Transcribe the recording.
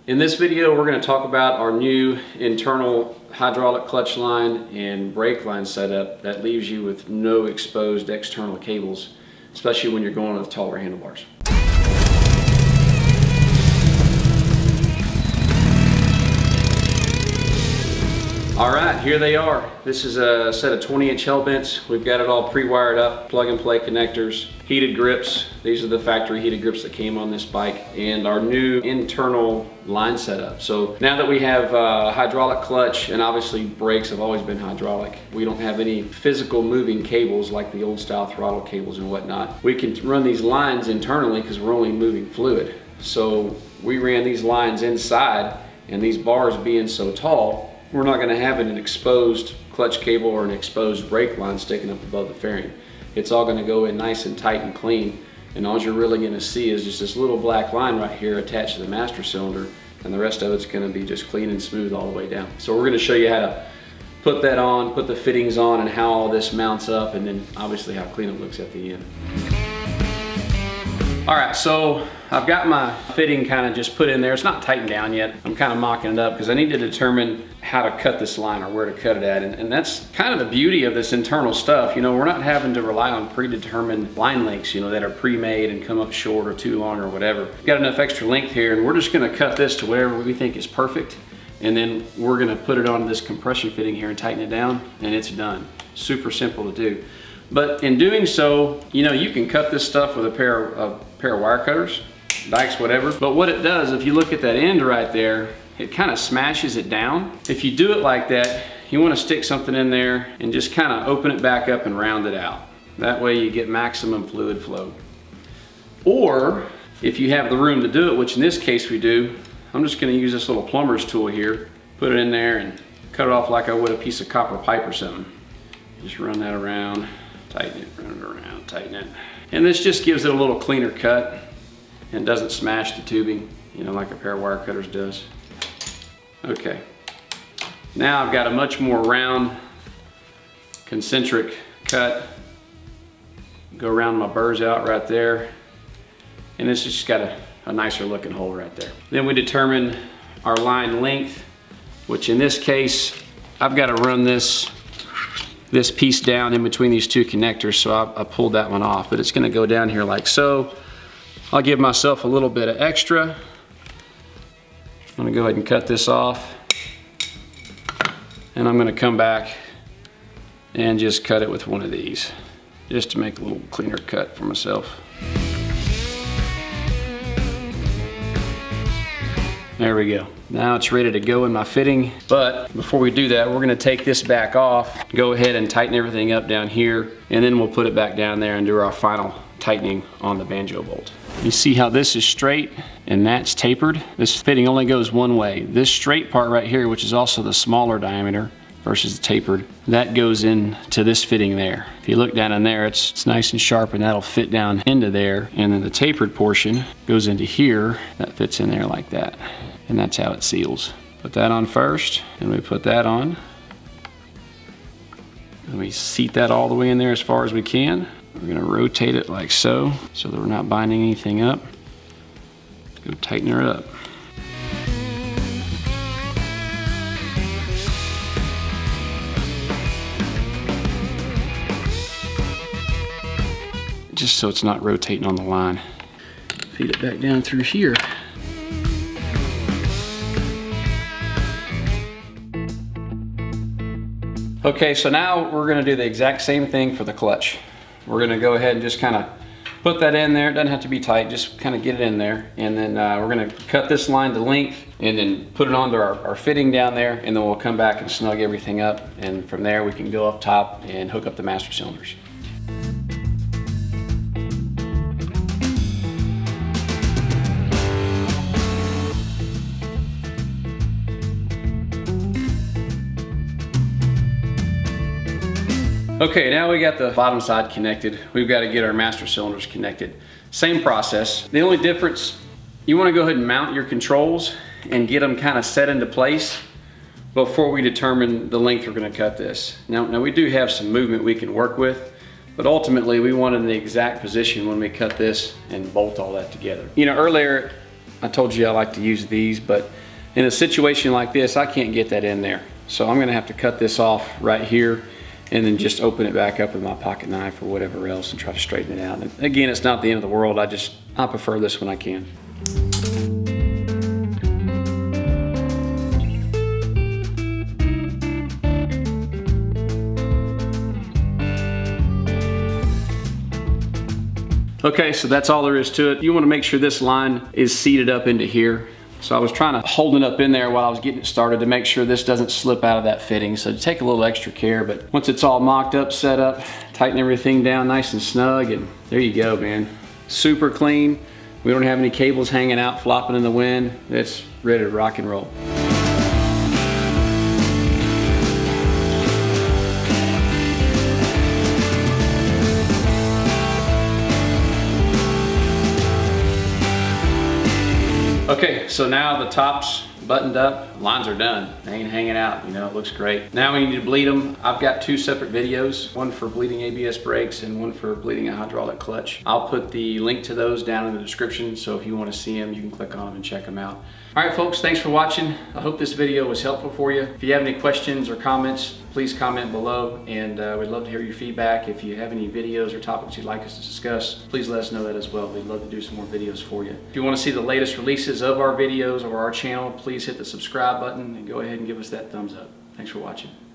In this video, we're going to talk about our new internal hydraulic clutch line and brake line setup that leaves you with no exposed external cables, especially when you're going with taller handlebars. All right, here they are. This is a set of 20-inch hell bents. We've got it all pre-wired up, plug and play connectors, heated grips. These are the factory heated grips that came on this bike, and our new internal line setup. So now that we have hydraulic clutch, and obviously brakes have always been hydraulic, we don't have any physical moving cables like the old style throttle cables and whatnot. We can run these lines internally because we're only moving fluid. So we ran these lines inside, and these bars being so tall, we're not going to have an exposed clutch cable or an exposed brake line sticking up above the fairing. It's all going to go in nice and tight and clean, and all you're really going to see is just this little black line right here attached to the master cylinder, and the rest of it's going to be just clean and smooth all the way down. So we're going to show you how to put that on, put the fittings on, and how all this mounts up, and then obviously how clean it looks at the end. All right, so I've got my fitting kind of just put in there. It's not tightened down yet. I'm kind of mocking it up because I need to determine how to cut this line or where to cut it at. And that's kind of the beauty of this internal stuff. You know, we're not having to rely on predetermined line lengths, you know, that are pre-made and come up short or too long or whatever. We've got enough extra length here, and we're just gonna cut this to whatever we think is perfect. And then we're gonna put it on this compression fitting here and tighten it down, and it's done. Super simple to do. But in doing so, you know, you can cut this stuff with a pair of wire cutters, dikes, whatever. But what it does, if you look at that end right there, it kind of smashes it down. If you do it like that, you want to stick something in there and just kind of open it back up and round it out. That way you get maximum fluid flow. Or if you have the room to do it, which in this case we do, I'm just going to use this little plumber's tool here, put it in there and cut it off like I would a piece of copper pipe or something. Just run that around. Tighten it, run it around, tighten it. And this just gives it a little cleaner cut and doesn't smash the tubing, you know, like a pair of wire cutters does. Okay, now I've got a much more round, concentric cut. Go around my burrs out right there. And it's just got a nicer looking hole right there. Then we determine our line length, which in this case, I've got to run this piece down in between these two connectors, so I pulled that one off, but it's gonna go down here like so. I'll give myself a little bit of extra. I'm gonna go ahead and cut this off, and I'm gonna come back and just cut it with one of these, just to make a little cleaner cut for myself. There we go. Now it's ready to go in my fitting, but before we do that, we're gonna take this back off, go ahead and tighten everything up down here, and then we'll put it back down there and do our final tightening on the banjo bolt. You see how this is straight and that's tapered? This fitting only goes one way. This straight part right here, which is also the smaller diameter versus the tapered, that goes into this fitting there. If you look down in there, it's nice and sharp, and that'll fit down into there, and then the tapered portion goes into here, that fits in there like that. And that's how it seals. Put that on first, and we put that on. And we seat that all the way in there as far as we can. We're gonna rotate it like so that we're not binding anything up. Go tighten her up. Just so it's not rotating on the line. Feed it back down through here. Okay, so now we're gonna do the exact same thing for the clutch. We're gonna go ahead and just kind of put that in there. It doesn't have to be tight, just kind of get it in there. And then we're gonna cut this line to length and then put it onto our fitting down there, and then we'll come back and snug everything up. And from there we can go up top and hook up the master cylinders. Okay, now we got the bottom side connected. We've got to get our master cylinders connected. Same process. The only difference, you want to go ahead and mount your controls and get them kind of set into place before we determine the length we're going to cut this. Now we do have some movement we can work with, but ultimately we want it in the exact position when we cut this and bolt all that together. You know, earlier I told you I like to use these, but in a situation like this, I can't get that in there. So I'm gonna have to cut this off right here and then just open it back up with my pocket knife or whatever else and try to straighten it out. And again, it's not the end of the world. I prefer this when I can. Okay, so that's all there is to it. You want to make sure this line is seated up into here. So I was trying to hold it up in there while I was getting it started to make sure this doesn't slip out of that fitting. So take a little extra care, but once it's all mocked up, set up, tighten everything down nice and snug, and there you go, man. Super clean. We don't have any cables hanging out, flopping in the wind. It's ready to rock and roll. Okay, so now the top's buttoned up, lines are done. They ain't hanging out, you know, it looks great. Now we need to bleed them. I've got two separate videos, one for bleeding ABS brakes and one for bleeding a hydraulic clutch. I'll put the link to those down in the description, so if you want to see them, you can click on them and check them out. All right, folks, thanks for watching. I hope this video was helpful for you. If you have any questions or comments, please comment below, and we'd love to hear your feedback. If you have any videos or topics you'd like us to discuss, please let us know that as well. We'd love to do some more videos for you. If you want to see the latest releases of our videos or our channel, please hit the subscribe button and go ahead and give us that thumbs up. Thanks for watching.